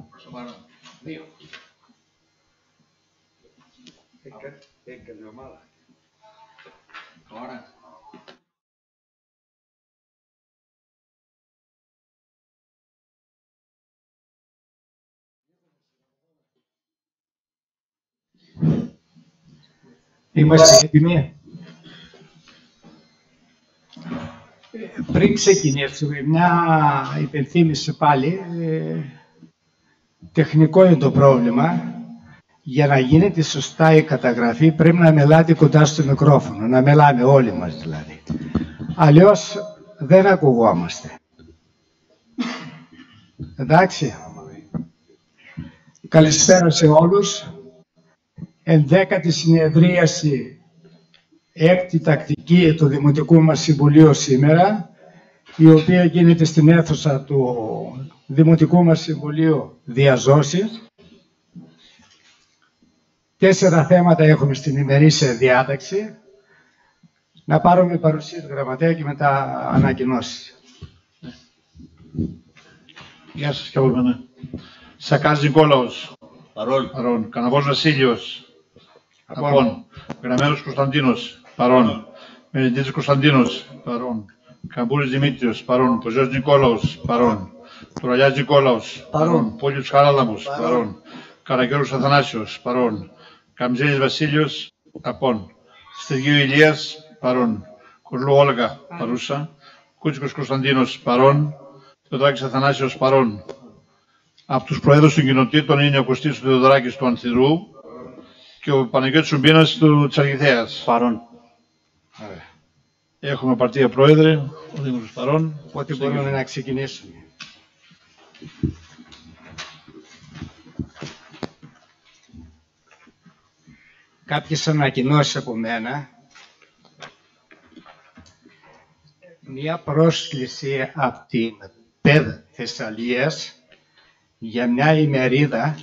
Προς το παρόν. 2. Έκανε ομάδα. Τώρα. Είμαστε έτοιμοι. Πριν ξεκινήσουμε, μια υπενθύμηση πάλι. Τεχνικό είναι το πρόβλημα. Για να γίνεται σωστά η καταγραφή πρέπει να μιλάτε κοντά στο μικρόφωνο, να μιλάμε όλοι μας δηλαδή. Αλλιώς δεν ακουγόμαστε. Εντάξει. Καλησπέρα σε όλους. 11η συνεδρίαση, 6η τακτική του Δημοτικού μας Συμβουλίου σήμερα, η οποία γίνεται στην αίθουσα του Δημοτικού μας Συμβουλίου Διαζώσης. 4 θέματα έχουμε στην ημερήσια διάταξη. Να πάρουμε παρουσία του γραμματέα και μετά ανακοινώσεις. Γεια σας και από μένα. Σακάς Νικόλαος. Παρόν. Παρόν. Καναβός Βασίλειος. Απόν. Γραμμένος Κωνσταντίνος. Παρόν. Μελιτήτης Κωνσταντίνος. Παρόν. Καμπούρης Δημήτριος. Παρόν. Ποζιός Νικόλαος. Παρόν. Τουραλιάς Νικόλαος. Παρόν. Πόλιος Χαράλαμπος. Παρόν. Καρακιώρος Αθανάσιος. Παρόν. Καμζέλης Βασίλειος. Απόν. Στεργίου Ηλίας. Παρόν. Κουρλού Όλγα. Παρούσα. Κούτσικος Κωνσταντίνος. Παρόν. Θεοδωράκης Αθανάσιος. Παρόν. Από τους προέδρους των κοινοτήτων είναι ο Κωστής Θεοδωράκης του Ανθυρού και ο Παναγιώτης Σουμπίνας της Αργιθέας. Παρόν. Έχουμε απαρτία πρόεδρε, ο Δήμος παρόν. Οπότε μπορούμε να ξεκινήσουμε. Κάποιες ανακοινώσεις από μένα. Μία πρόσκληση από την ΠΕΔ Θεσσαλίας για μια ημερίδα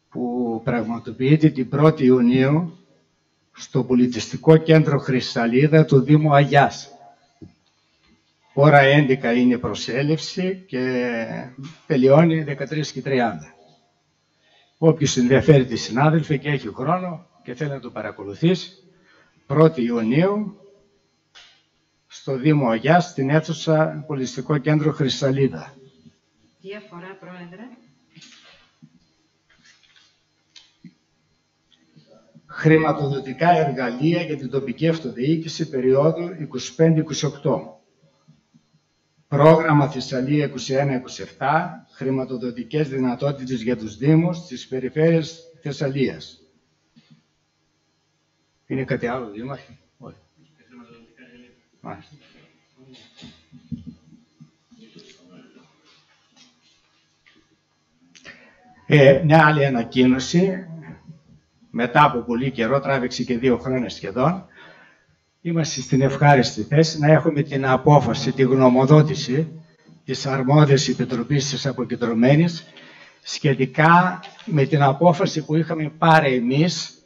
που πραγματοποιείται την 1η Ιουνίου στο Πολιτιστικό Κέντρο Χρυσαλίδα του Δήμου Αγιάς. Ώρα 11 είναι η προσέλευση και τελειώνει 13:30. Όποιος ενδιαφέρει τη συνάδελφοι και έχει χρόνο και θέλει να το παρακολουθήσει, 1η Ιουνίου στο Δήμο Αγιάς, στην αίθουσα Πολιτιστικό Κέντρο Χρυσαλίδα. Τι αφορά, Πρόεδρε? Χρηματοδοτικά εργαλεία για την τοπική αυτοδιοίκηση περίοδου 25-28. Πρόγραμμα Θεσσαλία 21-27, χρηματοδοτικές δυνατότητες για τους Δήμους της περιφέρειας Θεσσαλίας. Είναι κάτι άλλο, Δήμαρχε? Όχι. Μια άλλη ανακοίνωση, μετά από πολύ καιρό, τράβηξε και 2 χρόνια σχεδόν, είμαστε στην ευχάριστη θέση να έχουμε την απόφαση, τη γνωμοδότηση της αρμόδιας επιτροπής της αποκεντρωμένης σχετικά με την απόφαση που είχαμε πάρει εμείς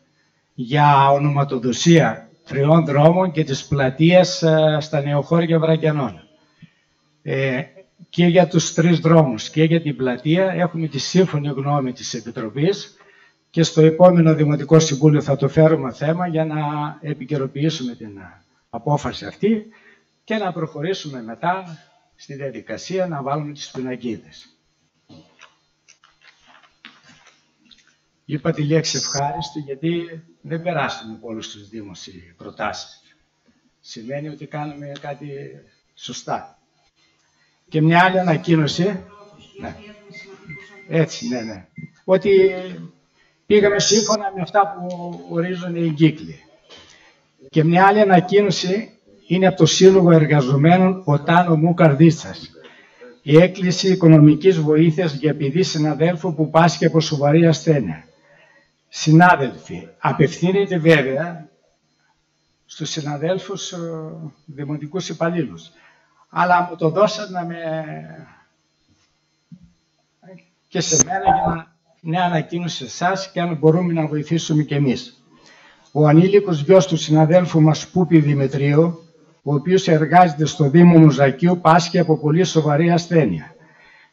για ονοματοδοσία 3 δρόμων και της πλατείας στα Νεοχώρια Βρακιανών. Και για τους 3 δρόμους και για την πλατεία έχουμε τη σύμφωνη γνώμη της Επιτροπής και στο επόμενο Δημοτικό Συμβούλιο θα το φέρουμε θέμα για να επικαιροποιήσουμε την απόφαση αυτή και να προχωρήσουμε μετά στη διαδικασία να βάλουμε τις πινακίδες. Είπα τη λέξη ευχάριστη γιατί δεν περάσαμε από όλους τους Δήμους οι προτάσεις. Σημαίνει ότι κάνουμε κάτι σωστά. Και μια άλλη ανακοίνωση. Ναι. Έτσι, ναι. Ότι πήγαμε σύμφωνα με αυτά που ορίζουν οι εγκύκλοι. Και μια άλλη ανακοίνωση είναι από το Σύλλογο Εργαζομένων Οτάνο Μου Καρδίτσας. Η έκκληση οικονομικής βοήθειας για παιδί συναδέλφου που πάσχει από σοβαρή ασθένεια. Συνάδελφοι, απευθύνεται βέβαια στους συναδέλφους δημοτικούς υπαλλήλους. Αλλά μου το δώσανε και σε μένα για μια ανακοίνωση σε εσάς και αν μπορούμε να βοηθήσουμε κι εμείς. Ο ανήλικος γιος του συναδέλφου μας Πούπη Δημητρίου, ο οποίος εργάζεται στο Δήμο Μουζακίου, πάσχει από πολύ σοβαρή ασθένεια.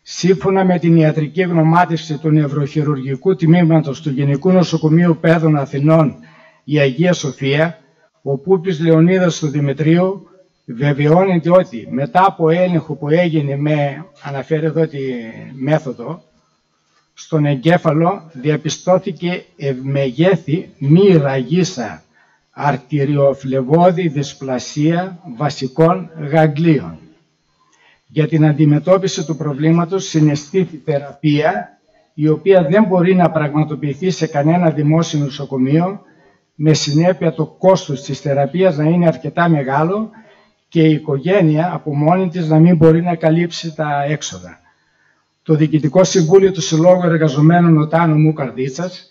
Σύμφωνα με την ιατρική γνωμάτευση του νευροχειρουργικού τμήματος του Γενικού Νοσοκομείου Πέδων Αθηνών, η Αγία Σοφία, ο Πούπης Λεωνίδας του Δημητρίου βεβαιώνεται ότι μετά από έλεγχο που έγινε αναφέρει εδώ τη μέθοδο, στον εγκέφαλο διαπιστώθηκε ευμεγέθη μη ραγίσα αρτηριοφλεβώδη δυσπλασία βασικών γαγγλίων. Για την αντιμετώπιση του προβλήματος συναισθήθη θεραπεία, η οποία δεν μπορεί να πραγματοποιηθεί σε κανένα δημόσιο νοσοκομείο, με συνέπεια το κόστος της θεραπείας να είναι αρκετά μεγάλο και η οικογένεια από μόνη της να μην μπορεί να καλύψει τα έξοδα. Το Διοικητικό Συμβούλιο του Συλλόγου Εργαζομένων Νοτά Νομού Καρδίτσας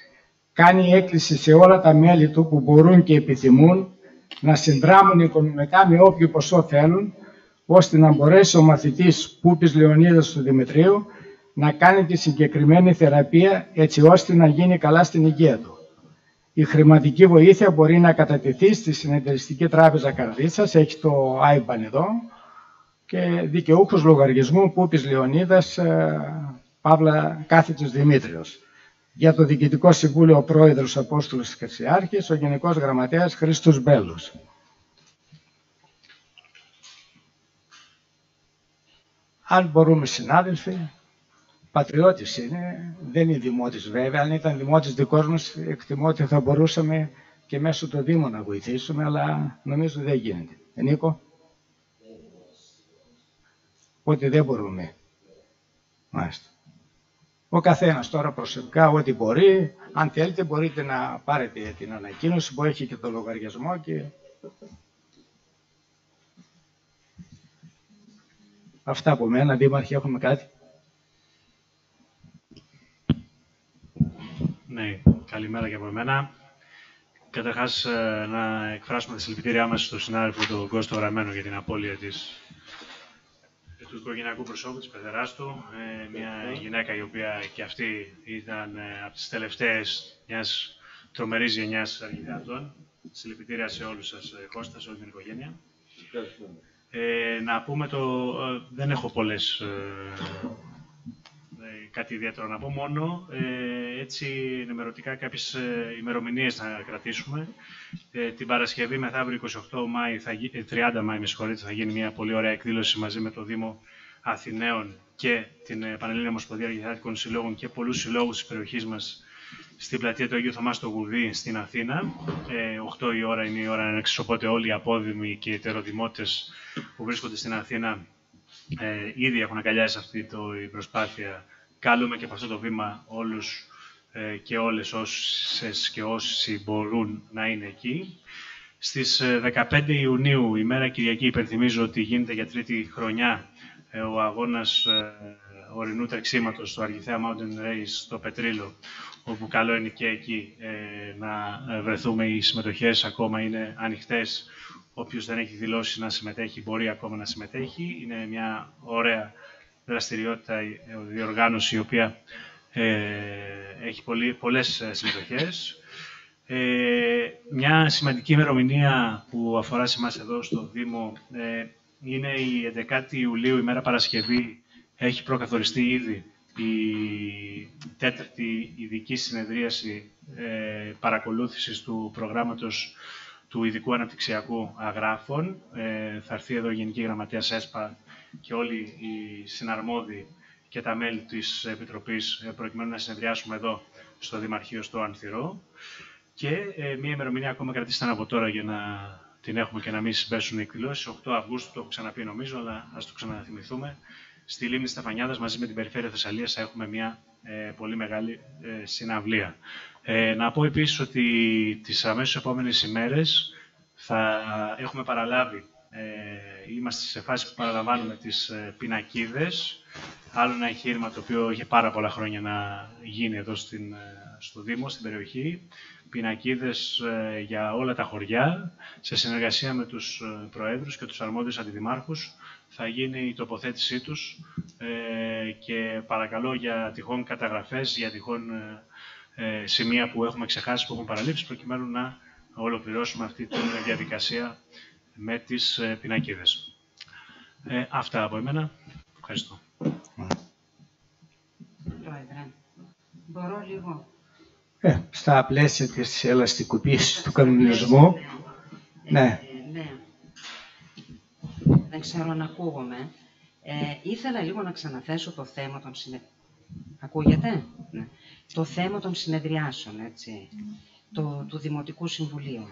κάνει έκκληση σε όλα τα μέλη του που μπορούν και επιθυμούν να συνδράμουν οικονομικά με όποιο ποσό θέλουν, ώστε να μπορέσει ο μαθητής Πούπης Λεωνίδας του Δημητρίου να κάνει τη συγκεκριμένη θεραπεία, έτσι ώστε να γίνει καλά στην υγεία του. Η χρηματική βοήθεια μπορεί να κατατεθεί στη Συνεταιριστική Τράπεζα Καρδίτσας, έχει το IBAN εδώ, και δικαιούχος λογαριασμού Πούπης Λεωνίδας, Παύλα Κάθετος Δημήτριος. Για το Διοικητικό Συμβούλιο ο Πρόεδρος Απόστολος Κερσιάρχης, ο Γενικός Γραμματέας Χρήστος Μπέλος. Αν μπορούμε, συνάδελφοι, πατριώτης είναι, δεν είναι δημότης βέβαια. Αν ήταν δημότης δικός μας, εκτιμώ ότι θα μπορούσαμε και μέσω του Δήμου να βοηθήσουμε, αλλά νομίζω δεν γίνεται. Νίκο? Ότι δεν μπορούμε. Μάλιστα. Ο καθένας τώρα προσωπικά ό,τι μπορεί, αν θέλετε μπορείτε να πάρετε την ανακοίνωση που έχει και το λογαριασμό και... Αυτά από μένα. Δήμαρχε, έχουμε κάτι? Ναι, καλημέρα και από εμένα. Καταρχάς, να εκφράσουμε τα συλληπιτήριά μας στον συνάδελφο τον Κώστο Γραμμένο για την απώλεια του οικογενειακού προσώπου, της πεθεράς του. Μια γυναίκα η οποία και αυτή ήταν από τις τελευταίες μιας τρομερής γενιάς αρχιτεκτών. Συλληπιτήρια σε όλους σας, Κώστα, σε όλη την οικογένεια. Να πούμε δεν έχω κάτι ιδιαίτερο να πω, μόνο έτσι ενημερωτικά κάποιες ημερομηνίες να κρατήσουμε. Την Παρασκευή μεθαύριο 30 Μάη θα γίνει μια πολύ ωραία εκδήλωση μαζί με το Δήμο Αθηναίων και την Πανελλήνια Ομοσπονδία Αρχιτεκτικών Συλλόγων και πολλούς συλλόγους της περιοχής μας στην πλατεία του Αγίου Θωμά στο Γουδί στην Αθήνα. 8 η ώρα είναι η ώρα έναρξης, οπότε όλοι οι απόδημοι και οι ετεροδημότες που βρίσκονται στην Αθήνα ήδη έχουν αγκαλιάσει αυτή την προσπάθεια. Καλούμε και από αυτό το βήμα όλους και όλες όσες και όσοι μπορούν να είναι εκεί. Στις 15 Ιουνίου, ημέρα Κυριακή, υπενθυμίζω ότι γίνεται για τρίτη χρονιά ο αγώνας ορεινού τρεξίματος στο Αργιθέα Mountain Race στο Πετρίλο, όπου καλό είναι και εκεί να βρεθούμε. Οι συμμετοχές ακόμα είναι ανοιχτές. Όποιος δεν έχει δηλώσει να συμμετέχει μπορεί ακόμα να συμμετέχει. Είναι μια ωραία δραστηριότητα, διοργάνωση η οποία έχει πολλές συμμετοχές. Μια σημαντική ημερομηνία που αφορά σε εμάς εδώ στο Δήμο είναι η 11η Ιουλίου, ημέρα Παρασκευή. Έχει προκαθοριστεί ήδη η 4η ειδική συνεδρίαση παρακολούθησης του προγράμματος του Ειδικού Αναπτυξιακού Αγράφων. Θα έρθει εδώ η Γενική Γραμματέας ΕΣΠΑ και όλοι οι συναρμόδιοι και τα μέλη της Επιτροπής, προκειμένου να συνεδριάσουμε εδώ στο Δημαρχείο στο Ανθυρό. Και μία ημερομηνία ακόμα κρατήσταν από τώρα για να την έχουμε και να μην συμπέσουν οι εκδηλώσεις. 8 Αυγούστου, το έχω ξαναπεί νομίζω, αλλά ας το ξαναθυμηθούμε. Στη Λίμνη Σταφανιάδας μαζί με την Περιφέρεια Θεσσαλίας θα έχουμε μια πολύ μεγάλη συναυλία. Να πω επίσης ότι τις αμέσως επόμενες ημέρες θα έχουμε παραλάβει, είμαστε σε φάση που παραλαμβάνουμε τις πινακίδες. Άλλο ένα εγχείρημα το οποίο είχε πάρα πολλά χρόνια να γίνει εδώ στο Δήμο, στην περιοχή. Πινακίδες για όλα τα χωριά, σε συνεργασία με τους προέδρους και τους αρμόδιους αντιδημάρχους. Θα γίνει η τοποθέτησή τους και παρακαλώ για τυχόν καταγραφές, για τυχόν σημεία που έχουμε ξεχάσει, που έχουν παραλείψει, προκειμένου να ολοκληρώσουμε αυτή τη διαδικασία με τις πινακίδες. Αυτά από εμένα. Ευχαριστώ. Πρόεδρε, μπορώ λίγο. Στα πλαίσια της ελαστικοποίησης του κανονισμού. Ναι. Ναι. Δεν ξέρω αν ακούγομαι. Ήθελα λίγο να ξαναθέσω το θέμα των συνεδριάσεων. Ακούγεται? Ναι. Το θέμα των συνεδριάσεων, έτσι, του Δημοτικού Συμβουλίου.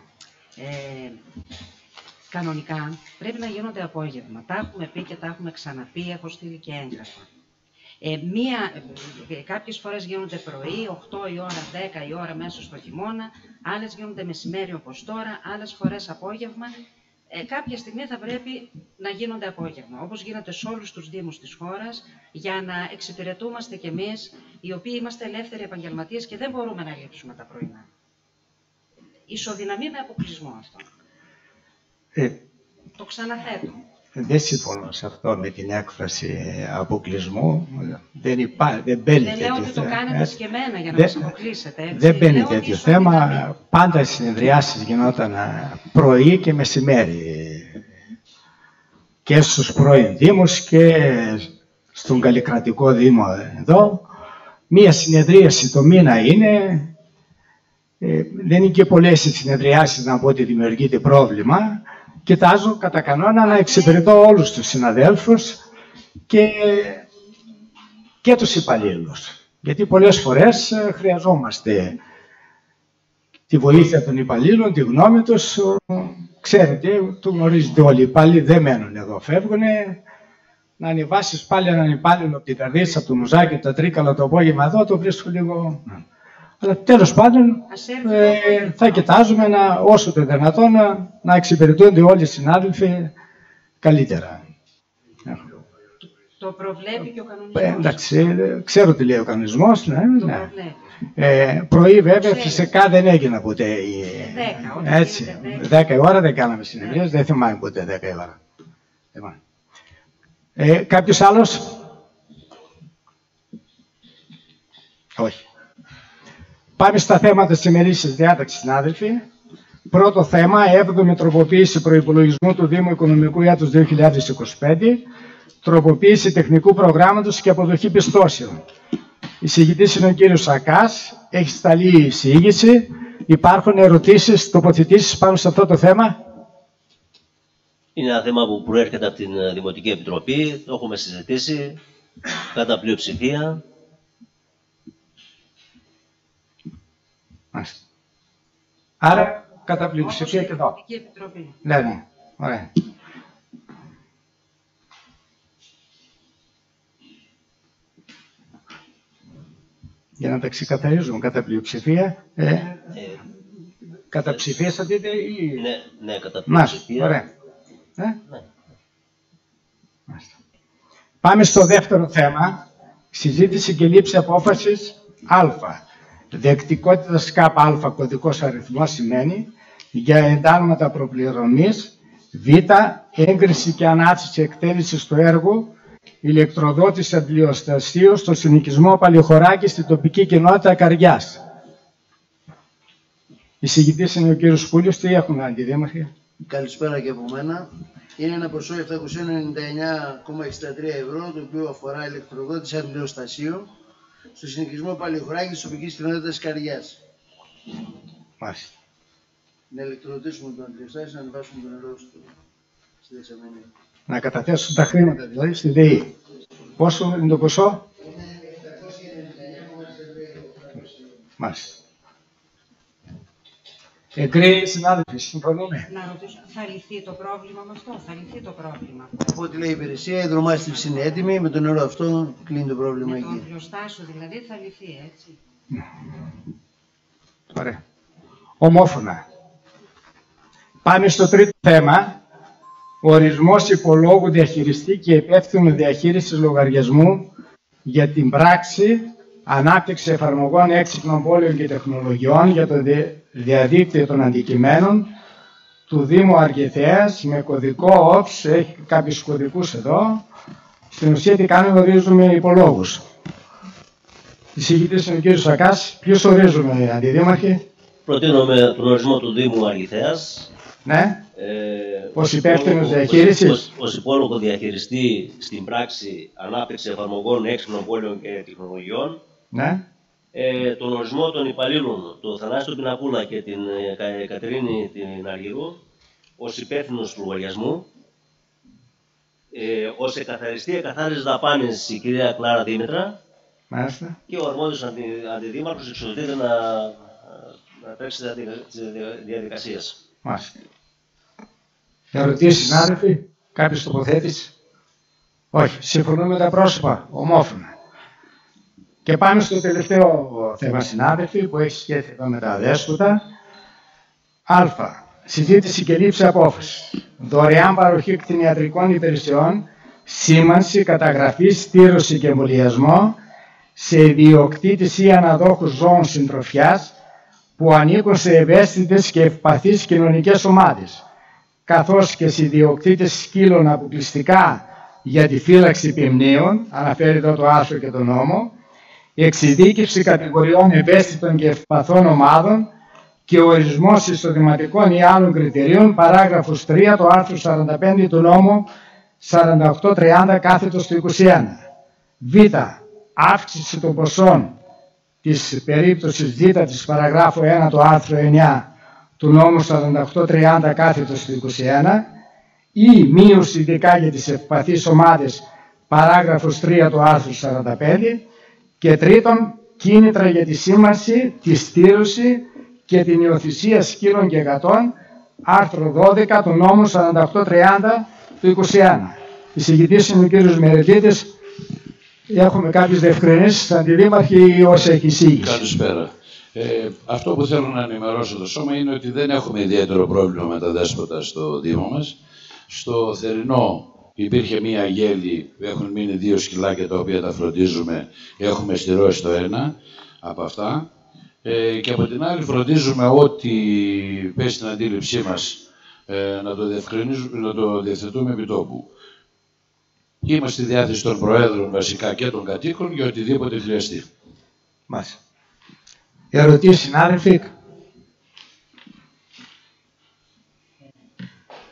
Κανονικά πρέπει να γίνονται απόγευμα. Τα έχουμε πει και τα έχουμε ξαναπεί, έχω στείλει και έγγραφα. Κάποιες φορές γίνονται πρωί, 8 η ώρα, 10 η ώρα μέσα στο χειμώνα, άλλες γίνονται μεσημέρι όπως τώρα, άλλες φορές απόγευμα. Κάποια στιγμή θα πρέπει να γίνονται απόγευμα, όπως γίνεται σε όλους τους δήμους της χώρας, για να εξυπηρετούμαστε κι εμείς, οι οποίοι είμαστε ελεύθεροι επαγγελματίες και δεν μπορούμε να λείψουμε τα πρωινά. Ισοδυναμεί με αποκλεισμό αυτό. Το ξαναθέτω. Δεν συμφωνώ σε αυτό με την έκφραση αποκλεισμού. Δεν μπαίνει τέτοιο θέμα. Δεν λέω ότι το κάνετε και εμένα για να μας αποκλείσετε. Έτσι. Δεν μπαίνει τέτοιο θέμα. Πάντα οι συνεδριάσεις γινόταν πρωί και μεσημέρι. Και στους πρώην δήμους και στον καλλικρατικό δήμο εδώ. Μία συνεδρίαση το μήνα είναι. Δεν είναι και πολλές οι συνεδριάσεις να πω ότι δημιουργείται πρόβλημα. Κοιτάζω κατά κανόνα να εξυπηρετώ όλους τους συναδέλφους και τους υπαλλήλους. Γιατί πολλές φορές χρειαζόμαστε τη βοήθεια των υπαλλήλων, τη γνώμη τους. Ξέρετε, το γνωρίζετε όλοι, οι υπάλληλοι δεν μένουν εδώ, φεύγουν. Να ανεβάσεις πάλι έναν υπάλληλο από την Καρδίτσα, από το Μουζάκι, από τα Τρίκαλα το απόγευμα εδώ, το βρίσκω λίγο... Αλλά τέλος πάντων θα κοιτάζουμε όσο το δυνατόν να εξυπηρετούνται όλοι οι συνάδελφοι καλύτερα. Το προβλέπει και ο κανονισμός. Εντάξει, ξέρω τι λέει ο κανονισμός. Ναι. Προβλέπει. Πρωί βέβαια φυσικά δεν έγινε ποτέ. 10, έτσι, 10 η ώρα δεν κάναμε συνεδρίες, δεν θυμάμαι ποτέ 10 η ώρα. Κάποιος άλλος? Όχι. Πάμε στα θέματα της ημερήσιας διάταξης, συνάδελφοι. Πρώτο θέμα, 7η τροποποίηση προϋπολογισμού του Δήμου Οικονομικού έτους 2025, τροποποίηση τεχνικού προγράμματος και αποδοχή πιστώσεων. Εισηγητής είναι ο κύριος Σακάς, έχει σταλεί η εισήγηση. Υπάρχουν ερωτήσεις, τοποθετήσεις πάνω σε αυτό το θέμα? Είναι ένα θέμα που προέρχεται από την Δημοτική Επιτροπή, το έχουμε συζητήσει κατά πλειοψηφία. Άρα, κατά πλειοψηφία και εδώ. Ναι, ωραία. Για να τα ξεκαθαρίζουμε, κατά πλειοψηφία. Κατά ψηφίσατε ή... Ναι, κατά πλειοψηφία. Ωραία. Πάμε στο δεύτερο θέμα. Συζήτηση και λήψη απόφασης Α. Δεκτικότητας ΚΑΠΑ κωδικός αριθμός σημαίνει για εντάλματα προπληρωμής. Β. Έγκριση και ανάθεση εκτέλεσης του έργου ηλεκτροδότηση αντιλιοστασίου στο συνοικισμό Παλαιοχωράκη στην τοπική κοινότητα Καριάς. Εισηγητής είναι ο κύριος Σπούλιος. Τι έχουμε, αντιδήμαρχε? Καλησπέρα και από μένα. Είναι ένα ποσό 799,63 ευρώ, το οποίο αφορά ηλεκτροδότηση αντιλιοστασίου στο συνοικισμό Παλαιοχωράκη της τοπικής κοινότητας Καριάς. Μάλιστα. Να ηλεκτροδοτήσουμε τον αντιλιοστάσιο, να ανεβάσουμε το νερό στη δεξαμενή. Να καταθέσουν τα χρήματα δηλαδή στη ΔΕΗ. Πόσο είναι το ποσό? Είναι 799,63 ευρώ. Μάλιστα. Εγκρίνει, συνάδελφοι, συμφωνούμε? Να ρωτήσω, θα λυθεί το πρόβλημα με αυτό, θα λυθεί το πρόβλημα? Από ό,τι λέει η υπηρεσία, η δρομάστιψη είναι έτοιμη, με το νερό αυτό κλείνει το πρόβλημα εκεί. Με το αντιλιοστάσιο δηλαδή θα λυθεί, έτσι? Ωραία. Ομόφωνα. Πάμε στο τρίτο θέμα. Ορισμός υπολόγου διαχειριστή και υπεύθυνου διαχείρισης λογαριασμού για την πράξη ανάπτυξη εφαρμογών έξυπνων πόλεων και τεχνολογιών για το διαδίκτυο των αντικειμένων του Δήμου Αργιθέας με κωδικό OPS. Έχει κάποιους κωδικούς εδώ. Στην ουσία τι κάνουμε? Ορίζουμε υπολόγους. Εισηγητής είναι ο κύριος Σακάς. Ποιους ορίζουμε, αντιδήμαρχοι? Προτείνουμε τον ορισμό του Δήμου Αργιθέας Ναι. Ως υπεύθυνος διαχείρισης. Ως υπόλογο διαχειριστή στην πράξη ανάπτυξη εφαρμογών έξυπνων πόλεων και τεχνολογιών. Ναι. Τον ορισμό των υπαλλήλων, του Θανάση Πινακούλα και την Κατερίνη την Αργυρού, ως υπεύθυνος του λογαριασμού. Ως εκαθαριστή εκαθάριζε δαπάνες η κυρία Κλάρα Δήμητρα. Μάλιστα. Και ο αρμόδιος αντιδήμαρχος εξοδοτείται να τρέξει τις διαδικασίες. Μάλιστα. Ερωτήσεις, συνάδελφοι, κάποιος τοποθέτηση? Όχι. Συμφωνούμε με τα πρόσωπα, ομόφωνα. Και πάμε στο τελευταίο θέμα, συνάδελφοι, που έχει σχέση εδώ με τα δέσποτα. Α. Συζήτηση και λήψη απόφαση. Δωρεάν παροχή κτηνιατρικών υπηρεσιών, σήμανση, καταγραφή, στήρωση και εμβολιασμό σε ιδιοκτήτες ή αναδόχους ζώων συντροφιάς που ανήκουν σε ευαίσθητες και ευπαθείς κοινωνικές ομάδες, καθώς και σε ιδιοκτήτες σκύλων αποκλειστικά για τη φύλαξη ποιμνίων, αναφέρει εδώ το άρθρο και το νόμο, εξειδίκευση κατηγοριών ευαίσθητων και ευπαθών ομάδων και ορισμός εισοδηματικών ή άλλων κριτηρίων, παράγραφος 3 του άρθρου 45 του νόμου 4830/21. Β. Αύξηση των ποσών της περίπτωσης Β της παραγράφου 1 του άρθρου 9 του νόμου 4830/21 ή μείωση ειδικά για τις ευπαθείς ομάδες, παράγραφος 3 του άρθρου 45. Και τρίτον, κίνητρα για τη σήμανση, τη στήρωση και την υιοθεσία σκύλων και γατών, άρθρο 12 του νόμου 4830/21. Εισηγητής είναι ο κύριος Μερετήτης. Έχουμε κάποιες διευκρινήσεις, αντιδήμαρχοι, όσο έχει εισήγηση. Καλησπέρα. Αυτό που θέλω να ενημερώσω το σώμα είναι ότι δεν έχουμε ιδιαίτερο πρόβλημα με τα δέσποτα στο Δήμο μας. Στο θερινό υπήρχε μία γέλη, έχουν μείνει 2 σκυλάκια τα οποία τα φροντίζουμε, έχουμε στηρώσει το ένα από αυτά. Και από την άλλη φροντίζουμε ό,τι πέσει στην αντίληψή μας να το διευθετούμε επί τόπου. Είμαστε στη διάθεση των Προέδρων βασικά και των κατοίκων για οτιδήποτε χρειαστεί. Μάλιστα. Ερωτήσεις, συνάδελφοι?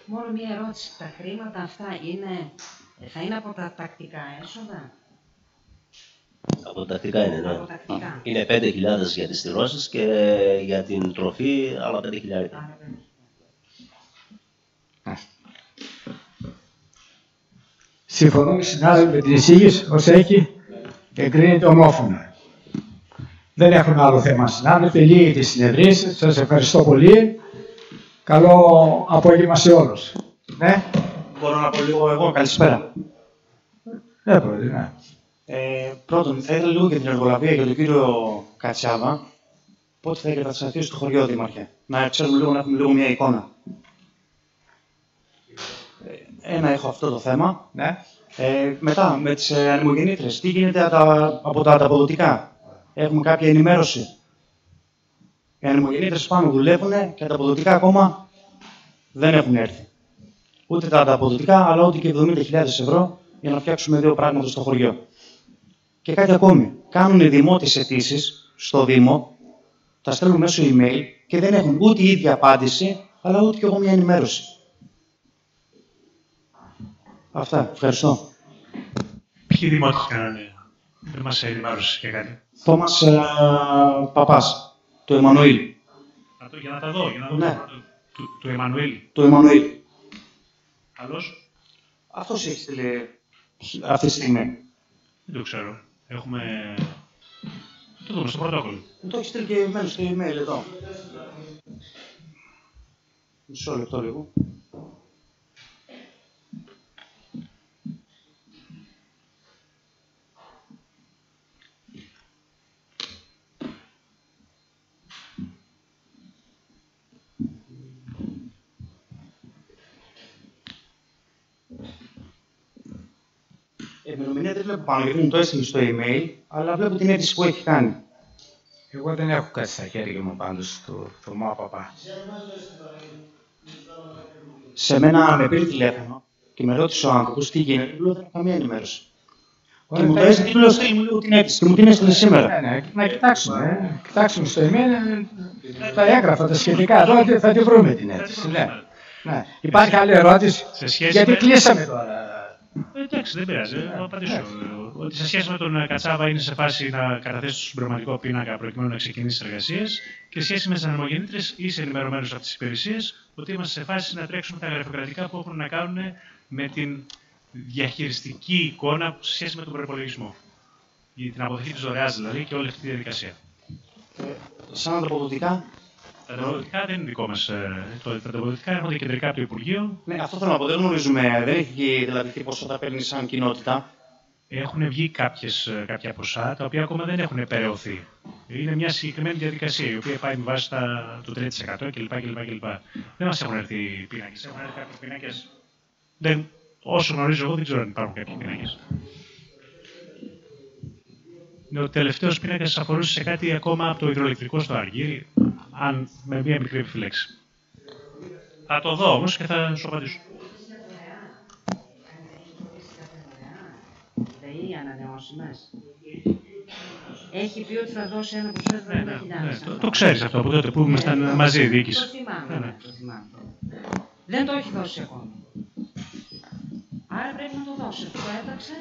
Μόνο μία ερώτηση. Τα χρήματα αυτά θα είναι από τα τακτικά έσοδα? Από τα τακτικά είναι, ναι. Από τακτικά. Είναι 5.000 για τις στηρώσεις και για την τροφή άλλα 5.000. Συμφωνούμε, συνάδελφοι, με την εισήγηση όσο έχει εγκρίνεται ομόφωνα. Δεν έχουμε άλλο θέμα, συνάδελφοι. Λίγη τη συνεδρίαση. Σας ευχαριστώ πολύ. Καλό απόγευμα σε όλους. Ναι. Μπορώ να πω λίγο εγώ? Καλησπέρα. Ναι, πρόεδρε, ναι. Πρώτον, θα ήθελα λίγο για την εργολαβία για τον κύριο Κατσιάβα. Πότε θα εγκατασταθεί στο χωριό, Δήμαρχε? Να ξέρουμε λίγο, να έχουμε λίγο μια εικόνα. Ένα έχω αυτό το θέμα. Ναι. Μετά, με τις ανεμογεννήτρες, τι γίνεται από τα ανταποδοτικά? Έχουμε κάποια ενημέρωση? Οι ανεμογεννήτρες πάνω δουλεύουν και τα αποδοτικά ακόμα δεν έχουν έρθει. Ούτε τα ανταποδοτικά, αλλά ούτε και 70.000 ευρώ για να φτιάξουμε 2 πράγματα στο χωριό. Και κάτι ακόμη. Κάνουν οι δημότες αιτήσεις στο Δήμο, τα στέλνουν μέσω email και δεν έχουν ούτε η ίδια απάντηση, αλλά ούτε και εγώ μια ενημέρωση. Αυτά. Ευχαριστώ. Ποιοι δημότες κάνανε? Δεν μας ενημέρωσε για κάτι. Θόμας Παπάς, το Εμμανουήλ. Για να τα δω, για να δω. Ναι. Του Εμμανουήλ. Το Εμμανουήλ. Άλλος? Αυτός έχει στείλει αυτή τη στιγμή. Δεν το ξέρω. Έχουμε... Το δούμε στο πρωτόκολλο. Το έχει στείλει και email στο email εδώ. Μισό λεπτό λίγο. Ημερομηνία δεν βλέπω πάνω, γιατί μου το έστειλε στο email, αλλά βλέπω την αίτηση που έχει κάνει. Εγώ δεν έχω κάτι στα χέρια μου πάντως στο Θωμά Παπά. Σε μένα με πήρε τηλέφωνο και με ρώτησε ο άνθρωπος τι γίνεται. Λέω δεν έχω καμία ενημέρωση. Και μου το έστειλε, λέω στείλει μου λίγο την αίτηση και μου την έστειλε σήμερα. Ναι, να κοιτάξουμε. Κοιτάξουμε στο email τα έγγραφα, τα σχετικά. Εδώ θα τη βρούμε την αίτηση. Ναι. Ναι. Υπάρχει άλλη ερώτηση? Σε σχέση Γιατί με... κλείσαμε τώρα. Εντάξει, δεν πειράζει. Θα απαντήσω. Ότι σε σχέση με τον Κατσάβα είναι σε φάση να καταθέσει το συμπληρωματικό πίνακα προκειμένου να ξεκινήσει τις εργασίες και σε σχέση με τις ανεμογεννήτριες είσαι ενημερωμένος από τις υπηρεσίες ότι είμαστε σε φάση να τρέξουμε τα γραφειοκρατικά που έχουν να κάνουν με την διαχειριστική εικόνα σε σχέση με τον προϋπολογισμό. Για την αποδοχή της δωρεάς δηλαδή και όλη αυτή τη διαδικασία. Σαν ανθρωποδοτικά. Τα ανθρωποδοτικά δεν είναι δικό μας. Τα ανθρωποδοτικά έρχονται κεντρικά από το Υπουργείο. Ναι, αυτό θέλω να πω. Δεν γνωρίζουμε. Δεν έχει δηλαδή τι ποσότητα παίρνει σαν κοινότητα. Έχουν βγει κάποια ποσά τα οποία ακόμα δεν έχουν περαιωθεί. Είναι μια συγκεκριμένη διαδικασία η οποία πάει με βάση το 3% κλπ. Δεν μας έχουν έρθει πίνακες. Έχουν έρθει κάποιοι πίνακες. Όσο γνωρίζω εγώ δεν ξέρω αν υπάρχουν κάποιοι πίνακες. Ο τελευταίος πίνακας αφορούσε σε κάτι ακόμα από το υδροελεκτρικό στο Αργύρι, αν με μια μικρή επιφύλαξη. Θα το δω όμως και θα σου απαντήσω. ΔΕΗ ανανεώσιμες. Έχει πει ότι θα δώσει ένα ποσό 70.000. Το ξέρεις αυτό από τότε που ήμασταν μαζί η διοίκηση. Το θυμάμαι. Δεν το έχει δώσει ακόμα. Άρα πρέπει να το δώσει. Το έταξε.